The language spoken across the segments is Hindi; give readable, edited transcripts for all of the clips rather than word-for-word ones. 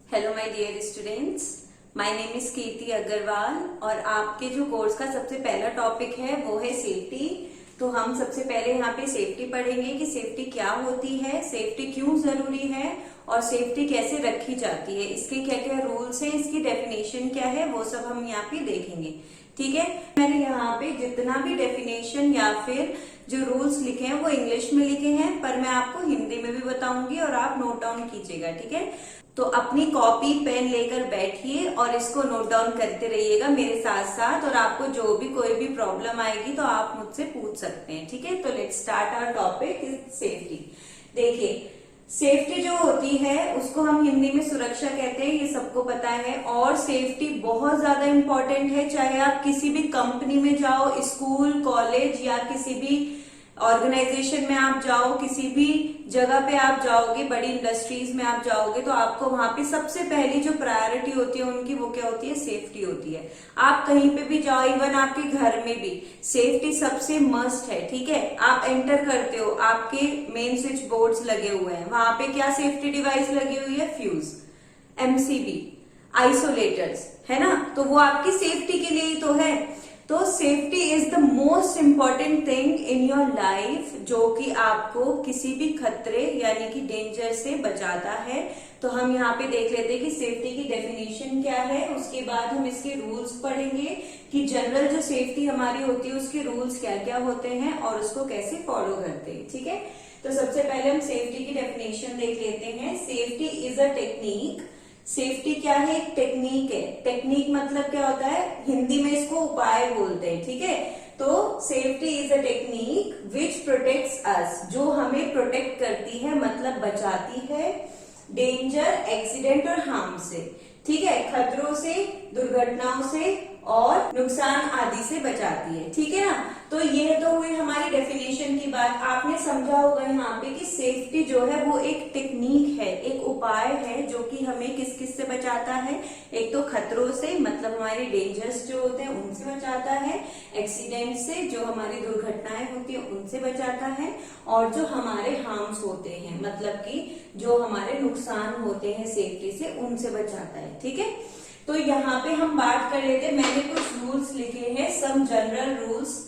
Hello my dear students, my name is Kirti Agrawal और आपके जो कोर्स का सबसे पहला टॉपिक है वो है सेफ्टी। तो हम सबसे पहले यहाँ पे सेफ्टी पढ़ेंगे कि सेफ्टी क्या होती है, सेफ्टी क्यों जरूरी है और सेफ्टी कैसे रखी जाती है, इसके क्या क्या रूल्स हैं, इसकी डेफिनेशन क्या है, वो सब हम यहाँ पे देखेंगे। ठीक है, मैंने यहाँ पे जितना भी डेफिनेशन या फिर जो रूल्स लिखे हैं वो इंग्लिश में लिखे हैं, पर मैं आपको हिंदी में भी बताऊंगी और आप नोट डाउन कीजिएगा। ठीक है, तो अपनी कॉपी पेन लेकर बैठिए और इसको नोट डाउन करते रहिएगा मेरे साथ साथ, और आपको जो भी कोई भी प्रॉब्लम आएगी तो आप मुझसे पूछ सकते हैं। ठीक है, तो let's start our topic is safety. देखिए, सेफ्टी जो होती है उसको हम हिंदी में सुरक्षा कहते हैं, ये सबको पता है। और सेफ्टी बहुत ज्यादा इंपॉर्टेंट है, चाहे आप किसी भी कंपनी में जाओ, स्कूल, कॉलेज या किसी भी ऑर्गेनाइजेशन में आप जाओ, किसी भी जगह पे आप जाओगे, बड़ी इंडस्ट्रीज में आप जाओगे, तो आपको वहां पे सबसे पहली जो प्रायोरिटी होती है उनकी, वो क्या होती है? सेफ्टी होती है। आप कहीं पे भी जाओ, इवन आपके घर में भी सेफ्टी सबसे मस्ट है। ठीक है, आप एंटर करते हो, आपके मेन स्विच बोर्ड्स लगे हुए हैं, वहां पे क्या सेफ्टी डिवाइस लगी हुई है? फ्यूज, एमसीबी, आइसोलेटर्स, है ना? तो वो आपकी सेफ्टी के लिए ही तो है। तो safety is the most important thing in your life, जो कि आपको किसी भी खतरे यानी कि डेंजर से बचाता है। तो हम यहाँ पे देख लेते हैं कि सेफ्टी की डेफिनेशन क्या है, उसके बाद हम इसके रूल्स पढ़ेंगे कि जनरल जो सेफ्टी हमारी होती है उसके रूल्स क्या क्या होते हैं और उसको कैसे फॉलो करते हैं। ठीक है, तो सबसे पहले हम सेफ्टी की डेफिनेशन देख लेते हैं। Safety is a technique. Safety क्या है? एक टेक्निक है। टेक्निक मतलब क्या होता है? हिंदी में इसको उपाय बोलते हैं। ठीक है, तो safety is a technique which protects us, जो हमें प्रोटेक्ट करती है, मतलब बचाती है डेंजर, एक्सीडेंट और हार्म से। ठीक है, खतरों से, दुर्घटनाओं से और नुकसान आदि से बचाती है। ठीक है ना? तो ये तो हुई हमारी डेफिनेशन की बात। आपने समझा होगा यहाँ पे कि सेफ्टी जो है वो एक टेक्निक है, एक उपाय है, जो कि हमें किस किस से बचाता है? एक तो खतरों से, मतलब हमारे डेंजर्स जो होते हैं उनसे बचाता है, एक्सीडेंट से, जो हमारी दुर्घटनाएं होती है उनसे बचाता है, और जो हमारे हार्म्स होते हैं, मतलब कि जो हमारे नुकसान होते हैं सेफ्टी से, उनसे बचाता है। ठीक है, तो यहाँ पे हम बात कर लेते हैं। मैंने कुछ रूल्स लिखे हैं, some general rules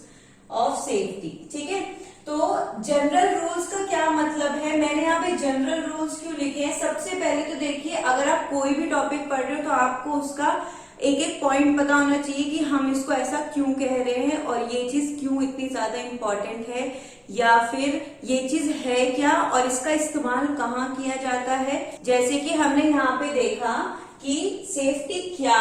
of safety. ठीक है, तो जनरल रूल्स का क्या मतलब है? मैंने यहाँ पे जनरल रूल्स क्यों लिखे हैं? सबसे पहले तो देखिए, अगर आप कोई भी टॉपिक पढ़ रहे हो तो आपको उसका एक एक पॉइंट पता होना चाहिए कि हम इसको ऐसा क्यों कह रहे हैं और ये चीज क्यों इतनी ज्यादा इंपॉर्टेंट है, या फिर ये चीज है क्या और इसका इस्तेमाल कहाँ किया जाता है। जैसे कि हमने यहाँ पे देखा कि सेफ्टी क्या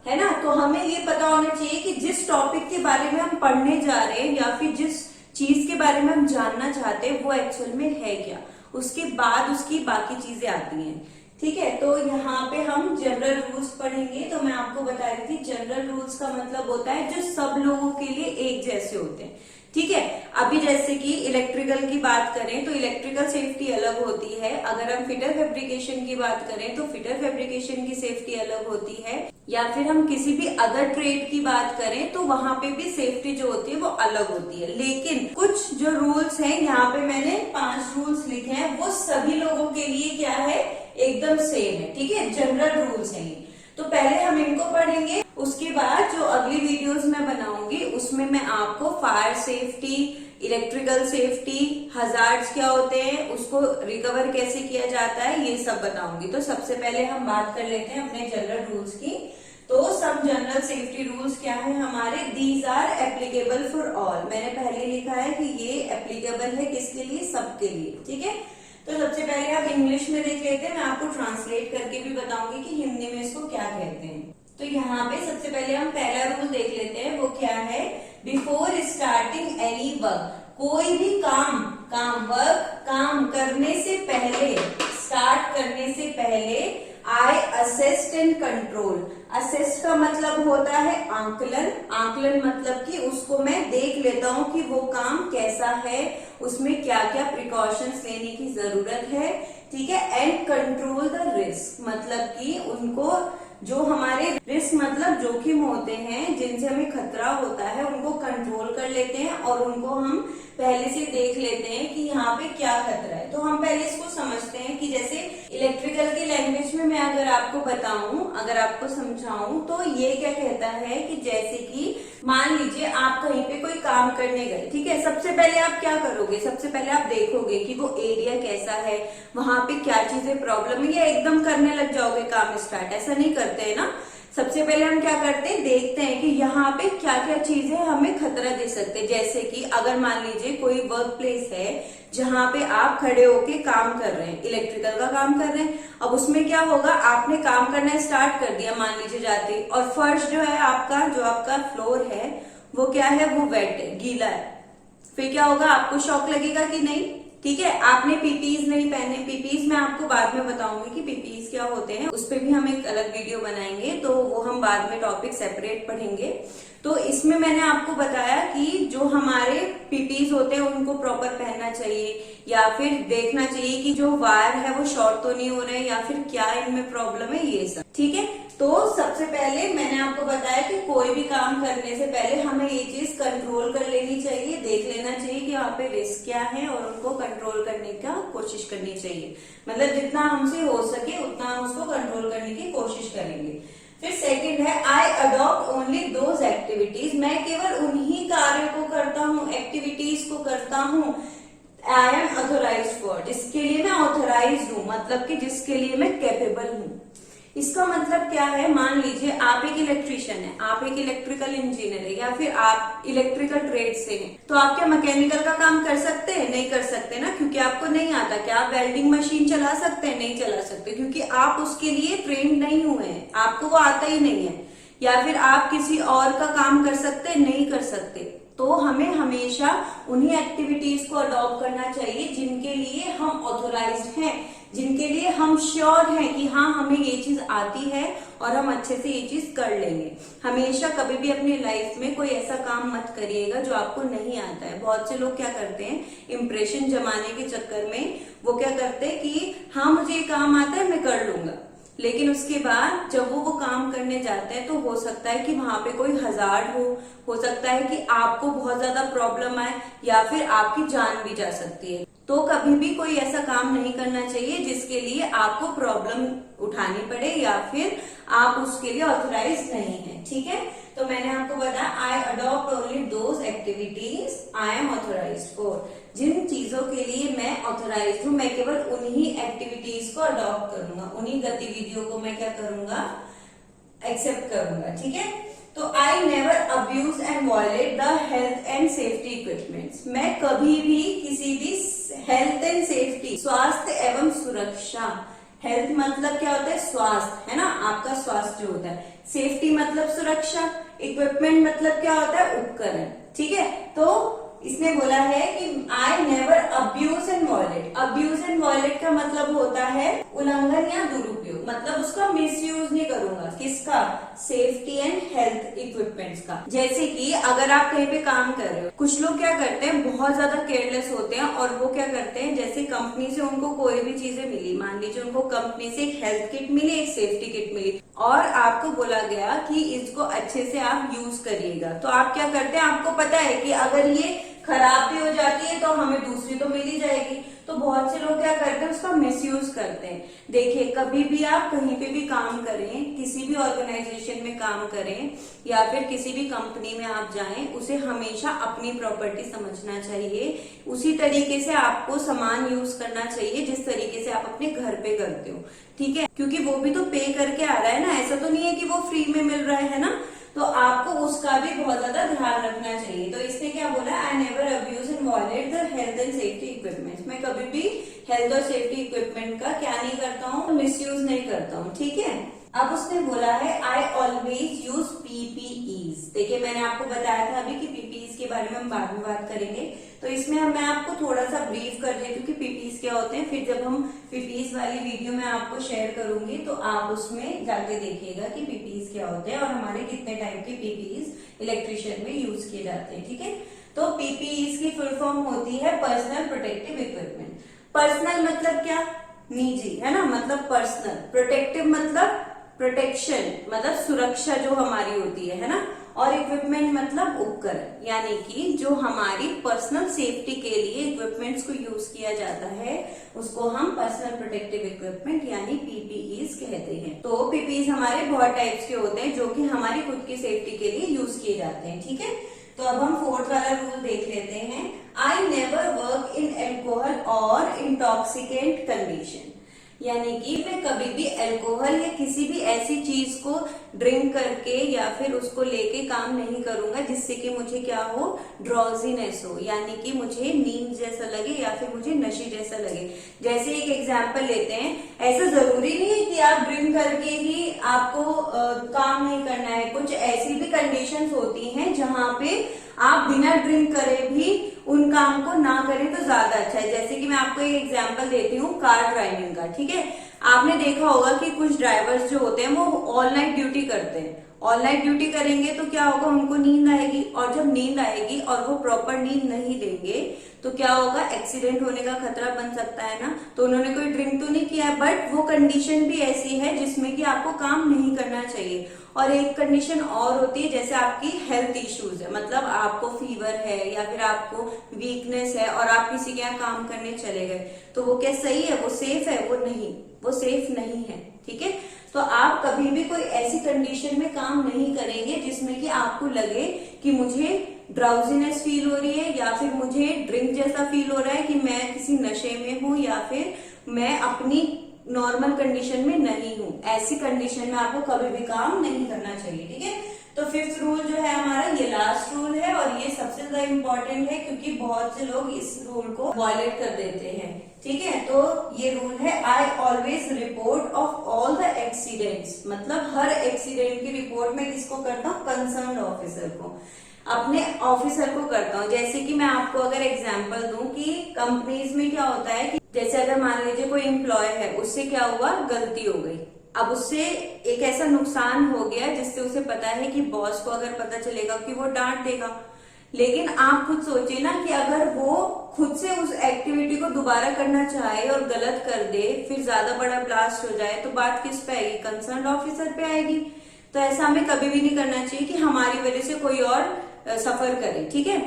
है ना? तो हमें ये पता होना चाहिए कि जिस टॉपिक के बारे में हम पढ़ने जा रहे हैं या फिर जिस चीज के बारे में हम जानना चाहते हैं वो एक्चुअल में है क्या, उसके बाद उसकी बाकी चीजें आती हैं। ठीक है, तो यहाँ पे हम जनरल रूल्स पढ़ेंगे। तो मैं आपको बता रही थी, जनरल रूल्स का मतलब होता है जो सब लोगों के लिए एक जैसे होते हैं। ठीक है, अभी जैसे कि इलेक्ट्रिकल की बात करें तो इलेक्ट्रिकल सेफ्टी अलग होती है। अगर हम फिटर फैब्रिकेशन की बात करें तो फिटर फैब्रिकेशन की सेफ्टी अलग होती है, या फिर हम किसी भी अदर ट्रेड की बात करें तो वहां पे भी सेफ्टी जो होती है वो अलग होती है। लेकिन कुछ जो रूल्स हैं, यहाँ पे मैंने 5 रूल्स लिखे हैं, वो सभी लोगों के लिए क्या है? एकदम सेम है। ठीक है, जनरल रूल्स हैं ये। तो पहले हम इनको पढ़ेंगे, उसके बाद जो अगली वीडियोस मैं बनाऊंगी उसमें मैं आपको fire safety, electrical safety, hazards क्या होते हैं, उसको रिकवर कैसे किया जाता है, ये सब बताऊंगी। तो सबसे पहले हम बात कर लेते हैं अपने जनरल रूल्स की। तो सब जनरल सेफ्टी रूल्स क्या है हमारे? These are applicable for all. मैंने पहले लिखा है कि ये एप्लीकेबल है किसके लिए? सबके लिए। ठीक है, तो सबसे पहले आप इंग्लिश में देख लेते हैं, मैं आपको ट्रांसलेट करके भी बताऊंगी कि हिंदी में इसको क्या कहते हैं। तो यहाँ पे सबसे पहले हम पहला रूल देख लेते हैं, वो क्या है? बिफोर स्टार्टिंग एनी वर्क, कोई भी काम करने से पहले, स्टार्ट करने से पहले, आई असेस्ट एंड कंट्रोल। असेस्ट का मतलब होता है आंकलन। आंकलन मतलब कि उसको मैं देख लेता हूँ कि वो काम कैसा है, उसमें क्या क्या प्रिकॉशंस लेने की जरूरत है। ठीक है, एंड कंट्रोल द रिस्क, मतलब कि उनको जो हमारे रिस्क मतलब जोखिम होते हैं, जिनसे हमें खतरा होता है, उनको कंट्रोल कर लेते हैं और उनको हम पहले से देख लेते हैं कि यहाँ पे क्या खतरा है। तो हम पहले इसको समझते हैं कि जैसे इलेक्ट्रिकल की लैंग्वेज में मैं अगर आपको बताऊं, अगर आपको समझाऊं, तो ये क्या कहता है कि जैसे कि मान लीजिए आप कहीं पे कोई काम करने गए, ठीक है। सबसे पहले आप क्या करोगे, सबसे पहले आप देखोगे कि वो एरिया कैसा है, वहां पे क्या चीजें प्रॉब्लम है, या एकदम करने लग जाओगे काम स्टार्ट, ऐसा नहीं करते हैं ना। सबसे पहले हम क्या करते हैं, देखते हैं कि यहाँ पे क्या क्या चीजें हमें खतरा दे सकते हैं। जैसे कि अगर मान लीजिए कोई वर्क प्लेस है जहाँ पे आप खड़े होके काम कर रहे हैं, इलेक्ट्रिकल का काम कर रहे हैं। अब उसमें क्या होगा, आपने काम करना स्टार्ट कर दिया मान लीजिए जाते, और फर्श जो है आपका, जो आपका फ्लोर है वो क्या है, वो वेट है, गीला है। फिर क्या होगा, आपको शॉक लगेगा कि नहीं, ठीक है। आपने पीपीज नहीं पहने, पीपीज मैं आपको बाद में बताऊंगी कि पीपीज क्या होते हैं, उस पर भी हम एक अलग वीडियो बनाएंगे, तो वो हम बाद में टॉपिक सेपरेट पढ़ेंगे। तो इसमें मैंने आपको बताया कि जो हमारे पीपीज होते हैं उनको प्रॉपर पहनना चाहिए, या फिर देखना चाहिए कि जो वायर है वो शॉर्ट तो नहीं हो रहे हैं, या फिर क्या इनमें प्रॉब्लम है, ये सब, ठीक है। तो सबसे पहले मैंने आपको बताया कि कोई भी काम करने से पहले हमें ये चीज कंट्रोल कर लेनी चाहिए, देख लेना चाहिए कि वहाँ पे रिस्क क्या है, और उनको कंट्रोल करने का कोशिश करनी चाहिए। मतलब जितना हमसे हो सके उतना हम उसको कंट्रोल करने की कोशिश करेंगे। फिर सेकंड है, आई अडॉप्ट ओनली दोज एक्टिविटीज, मैं केवल उन्हीं कार्यों को करता हूँ, एक्टिविटीज को करता हूँ आई एम ऑथोराइज फॉर, जिसके लिए मैं ऑथोराइज हूँ, मतलब कि जिसके लिए मैं कैपेबल हूँ। इसका मतलब क्या है, मान लीजिए आप एक इलेक्ट्रिशियन है, आप एक इलेक्ट्रिकल इंजीनियर है, या फिर आप इलेक्ट्रिकल ट्रेड से हैं, तो आप क्या मैकेनिकल का काम कर सकते हैं? नहीं कर सकते ना, क्योंकि आपको नहीं आता। क्या आप वेल्डिंग मशीन चला सकते हैं? नहीं चला सकते, क्योंकि आप उसके लिए ट्रेंड नहीं हुए हैं, आपको वो आता ही नहीं है। या फिर आप किसी और का काम कर सकते हैं? नहीं कर सकते। तो हमें हमेशा उन्हीं एक्टिविटीज को अडॉप्ट करना चाहिए जिनके लिए हम ऑथोराइज्ड हैं, जिनके लिए हम श्योर हैं कि हाँ हमें ये चीज आती है और हम अच्छे से ये चीज कर लेंगे। हमेशा कभी भी अपनी लाइफ में कोई ऐसा काम मत करिएगा जो आपको नहीं आता है। बहुत से लोग क्या करते हैं, इंप्रेशन जमाने के चक्कर में वो क्या करते हैं कि हाँ मुझे ये काम आता है मैं कर लूंगा, लेकिन उसके बाद जब वो काम करने जाते हैं तो हो सकता है कि वहां पे कोई हजार्ड हो सकता है कि आपको बहुत ज्यादा प्रॉब्लम आए, या फिर आपकी जान भी जा सकती है। तो कभी भी कोई ऐसा काम नहीं करना चाहिए जिसके लिए आपको प्रॉब्लम उठानी पड़े, या फिर आप उसके लिए ऑथराइज नहीं है, ठीक है। तो मैंने आपको बताया, I adopt only those activities I am authorised for, जिन चीजों के लिए मैं ऑथराइज हूँ मैं केवल उन्हीं एक्टिविटीज को अडॉप्ट करूंगा, उन्हीं गतिविधियों को मैं क्या करूंगा, एक्सेप्ट करूंगा, ठीक है। तो आई never abuse and violate the health and safety equipments, मैं कभी भी किसी भी हेल्थ एंड सेफ्टी, स्वास्थ्य एवं सुरक्षा, हेल्थ मतलब क्या होता है, स्वास्थ्य, है ना, आपका स्वास्थ्य जो होता है। सेफ्टी मतलब सुरक्षा, इक्विपमेंट मतलब क्या होता है, उपकरण, ठीक है। तो इसने बोला है कि I never abuse and violate, abuse and violate का मतलब होता है उल्लंघन या दुरुपयोग, मतलब उसका मिसयूज नहीं करूंगा, किसका, सेफ्टी एंड हेल्थ इक्विपमेंट्स का। जैसे कि अगर आप कहीं पे काम कर रहे हो, कुछ लोग क्या करते हैं, बहुत ज्यादा केयरलेस होते हैं, और वो क्या करते हैं, जैसे कंपनी से उनको कोई भी चीजें मिली, मान लीजिए उनको कंपनी से एक हेल्थ किट मिली, एक सेफ्टी किट मिली, और आपको बोला गया कि इसको अच्छे से आप यूज करिएगा, तो आप क्या करते हैं, आपको पता है कि अगर ये खराब भी हो जाती है तो हमें दूसरी तो मिल ही जाएगी। तो बहुत से लोग क्या करते हैं, उसका मिसयूज करते हैं। देखिए, कभी भी आप कहीं पे भी काम करें, किसी भी ऑर्गेनाइजेशन में काम करें, या फिर किसी भी कंपनी में आप जाएं, उसे हमेशा अपनी प्रॉपर्टी समझना चाहिए। उसी तरीके से आपको सामान यूज करना चाहिए जिस तरीके से आप अपने घर पे करते हो, ठीक है, क्योंकि वो भी तो पे करके आ रहा है ना, ऐसा तो नहीं है कि वो फ्री में मिल रहा है ना, तो आपको उसका भी बहुत ज्यादा ध्यान रखना चाहिए। तो इसने क्या बोला, आई never abuse and violate the health and safety equipments, मैं कभी भी हेल्थ और सेफ्टी इक्विपमेंट का क्या नहीं करता हूँ, मिसयूज नहीं करता हूँ, ठीक है। अब उसने बोला है, आई ऑलवेज यूज पीपीईज। देखिए, मैंने आपको बताया था अभी कि पीपीईज के बारे में हम बाद में बात करेंगे, तो इसमें मैं आपको थोड़ा सा ब्रीफ कर देती हूँ कि पीपीईज क्या होते हैं। फिर जब हम पीपीईज वाली वीडियो में आपको शेयर करूंगी तो आप उसमें जाके देखिएगा कि पीपीईज क्या होते हैं और हमारे कितने टाइप के पीपीईज इलेक्ट्रिशियन में यूज किए जाते हैं, ठीक है। तो पीपीईज की फुल फॉर्म होती है पर्सनल प्रोटेक्टिव इक्विपमेंट। पर्सनल मतलब क्या, निजी, है ना, मतलब पर्सनल। प्रोटेक्टिव मतलब प्रोटेक्शन मतलब सुरक्षा जो हमारी होती है ना, और इक्विपमेंट मतलब उपकरण, यानी कि जो हमारी पर्सनल सेफ्टी के लिए इक्विपमेंट्स को यूज किया जाता है उसको हम पर्सनल प्रोटेक्टिव इक्विपमेंट यानी पीपीईज कहते हैं। तो पीपीईज हमारे बहुत टाइप्स के होते हैं जो कि हमारी खुद की सेफ्टी के लिए यूज किए जाते हैं, ठीक है। तो अब हम फोर्थ वाला रूल देख लेते हैं। आई नेवर वर्क इन एल्कोहल और इंटॉक्सिकेंट कंडीशन, यानी कि मैं कभी भी अल्कोहल या किसी भी ऐसी चीज को ड्रिंक करके या फिर उसको लेके काम नहीं करूंगा जिससे कि मुझे क्या हो, ड्रॉजीनेस हो, यानी कि मुझे नींद जैसा लगे या फिर मुझे नशे जैसा लगे। जैसे एक एग्जांपल लेते हैं, ऐसा जरूरी नहीं है कि आप ड्रिंक करके ही आपको काम नहीं करना है। कुछ ऐसी भी कंडीशंस होती हैं जहां पे आप बिना ड्रिंक करे भी उन काम को ना करें तो ज्यादा अच्छा है। जैसे कि मैं आपको एक एग्जांपल देती हूँ कार ड्राइविंग का, ठीक है। आपने देखा होगा कि कुछ ड्राइवर्स जो होते हैं वो ऑल नाइट ड्यूटी करते हैं। ऑल नाइट ड्यूटी करेंगे तो क्या होगा, उनको नींद आएगी, और जब नींद आएगी और वो प्रॉपर नींद नहीं लेंगे तो क्या होगा, एक्सीडेंट होने का खतरा बन सकता है ना। तो उन्होंने कोई ड्रिंक तो नहीं किया है, बट वो कंडीशन भी ऐसी है जिसमें कि आपको काम नहीं करना चाहिए। और एक कंडीशन और होती है, जैसे आपकी हेल्थ इश्यूज है, मतलब आपको फीवर है या फिर आपको वीकनेस है और आप किसी के यहाँ काम करने चले गए, तो वो क्या सही है, वो सेफ है? वो नहीं, वो सेफ नहीं है, ठीक है। तो आप कभी भी कोई ऐसी कंडीशन में काम नहीं करेंगे जिसमें कि आपको लगे कि मुझे ड्राउजीनेस फील हो रही है या फिर मुझे ड्रिंक जैसा फील हो रहा है कि मैं किसी नशे में हूं या फिर मैं अपनी नॉर्मल कंडीशन में नहीं हूं। ऐसी कंडीशन में आपको कभी भी काम नहीं करना चाहिए, ठीक है। तो फिफ्थ रूल जो है हमारा, ये लास्ट रूल है और ये सबसे ज्यादा इम्पोर्टेंट है क्योंकि बहुत से लोग इस रूल को वायलेट कर देते हैं, ठीक है। तो ये रूल है, I always report of all the accidents, मतलब हर एक्सीडेंट की रिपोर्ट मैं किसको करता हूँ, कंसर्न ऑफिसर को, अपने ऑफिसर को करता हूँ। जैसे कि मैं आपको अगर एग्जांपल दूं कि कंपनीज में क्या होता है कि जैसे अगर मान लीजिए कोई एम्प्लॉय है, उससे क्या हुआ, गलती हो गई, अब उससे एक ऐसा नुकसान हो गया जिससे उसे पता है कि बॉस को अगर पता चलेगा कि वो डांट देगा। लेकिन आप खुद सोचिए ना कि अगर वो खुद से उस एक्टिविटी को दोबारा करना चाहे और गलत कर दे, फिर ज्यादा बड़ा ब्लास्ट हो जाए, तो बात किस पे आएगी, कंसर्न ऑफिसर पे आएगी। तो ऐसा हमें कभी भी नहीं करना चाहिए कि हमारी वजह से कोई और सफर करे, ठीक है।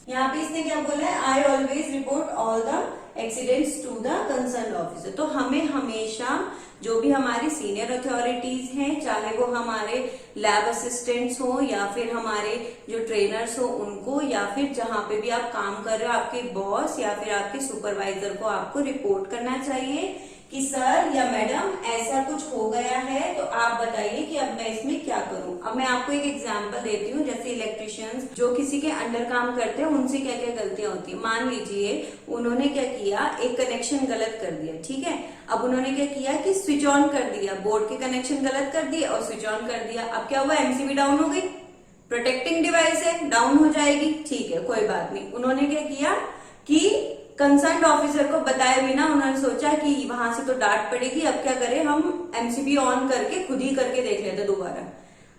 यहाँ पे इसने क्या बोला है, I always report all the accidents to the concern officer. तो हमें हमेशा जो भी हमारी सीनियर अथॉरिटीज हैं, चाहे वो हमारे लैब असिस्टेंट्स हो या फिर हमारे जो ट्रेनर्स हो उनको, या फिर जहां पे भी आप काम कर रहे हो आपके बॉस या फिर आपके सुपरवाइजर को आपको रिपोर्ट करना चाहिए कि सर या मैडम ऐसा कुछ हो गया है, तो आप बताइए कि अब मैं इसमें क्या करूं। अब मैं आपको एक एग्जांपल देती हूँ, जैसे इलेक्ट्रिशियंस जो किसी के अंडर काम करते हैं उनसे क्या क्या गलतियां होती है। मान लीजिए उन्होंने क्या किया, एक कनेक्शन गलत कर दिया, ठीक है। अब उन्होंने क्या किया कि स्विच ऑन कर दिया, बोर्ड के कनेक्शन गलत कर दिए और स्विच ऑन कर दिया। अब क्या हुआ, एमसीबी डाउन हो गई, प्रोटेक्टिंग डिवाइस है, डाउन हो जाएगी, ठीक है, कोई बात नहीं। उन्होंने क्या किया कि कंसर्न ऑफिसर को बताए बिना उन्होंने सोचा कि वहां से तो डांट पड़ेगी, अब क्या करें, हम एमसीबी ऑन करके खुद ही करके देख लेते दोबारा।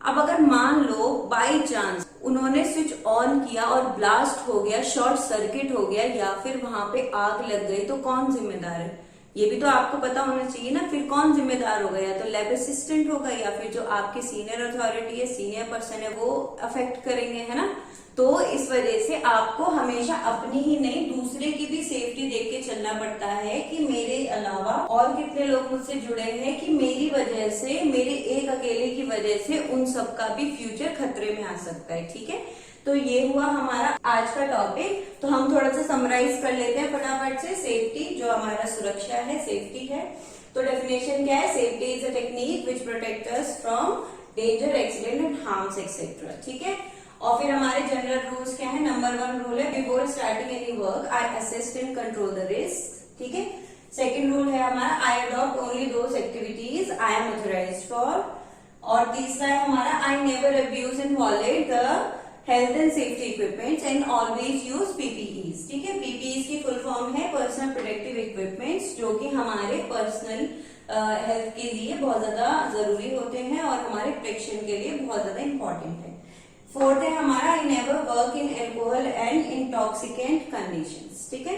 अब अगर मान लो बाई चांस उन्होंने स्विच ऑन किया और ब्लास्ट हो गया, शॉर्ट सर्किट हो गया या फिर वहां पे आग लग गई, तो कौन जिम्मेदार है, ये भी तो आपको पता होना चाहिए ना। फिर कौन जिम्मेदार होगा, या तो लैब असिस्टेंट होगा या फिर जो आपके सीनियर अथॉरिटी है, सीनियर पर्सन है, वो अफेक्ट करेंगे, है ना। तो इस वजह से आपको हमेशा अपनी ही नहीं दूसरे की भी सेफ्टी देख के चलना पड़ता है कि मेरे अलावा और कितने लोग मुझसे जुड़े हैं कि मेरी वजह से, मेरे एक अकेले की वजह से उन सबका भी फ्यूचर खतरे में आ सकता है, ठीक है। तो ये हुआ हमारा आज का टॉपिक। तो हम थोड़ा सा समराइज कर लेते हैं फटाफट से। सेफ्टी जो हमारा सुरक्षा है, सेफ्टी है, तो डेफिनेशन क्या है, safety is a technique which protect us from danger, accident and harms etcetera, ठीक है। और फिर हमारे जनरल रूल्स क्या है, नंबर 1 रूल है, before starting any work I assist and control the risk, ठीक है। सेकंड रूल है हमारा, I adopt only those activities I am authorised for. और तीसरा है हमारा, I never abuse and violate the health and safety equipments and always use PPEs, ठीक है। पीपीईज की फुल फॉर्म है पर्सनल प्रोटेक्टिव इक्विपमेंट्स, जो कि हमारे पर्सनल हेल्थ के लिए बहुत ज्यादा जरूरी होते हैं और हमारे प्रोटेक्शन के लिए बहुत ज्यादा इंपॉर्टेंट है। फोर्थ है हमारा, I never work in alcohol and intoxicant conditions, ठीक है।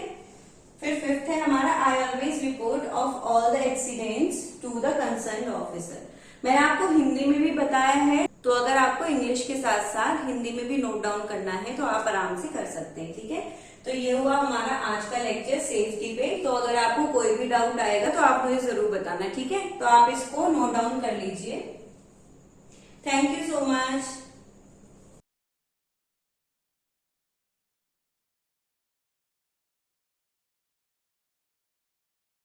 फिर फिफ्थ है हमारा, I always report of all the accidents to the concern officer. मैंने आपको हिंदी में भी बताया है, तो अगर आपको इंग्लिश के साथ साथ हिंदी में भी नोट डाउन करना है तो आप आराम से कर सकते हैं, ठीक है। तो ये हुआ हमारा आज का लेक्चर सेफ्टी पे। तो अगर आपको कोई भी डाउट आएगा तो आप मुझे जरूर बताना, ठीक है। तो आप इसको नोट डाउन कर लीजिए। Thank you so much.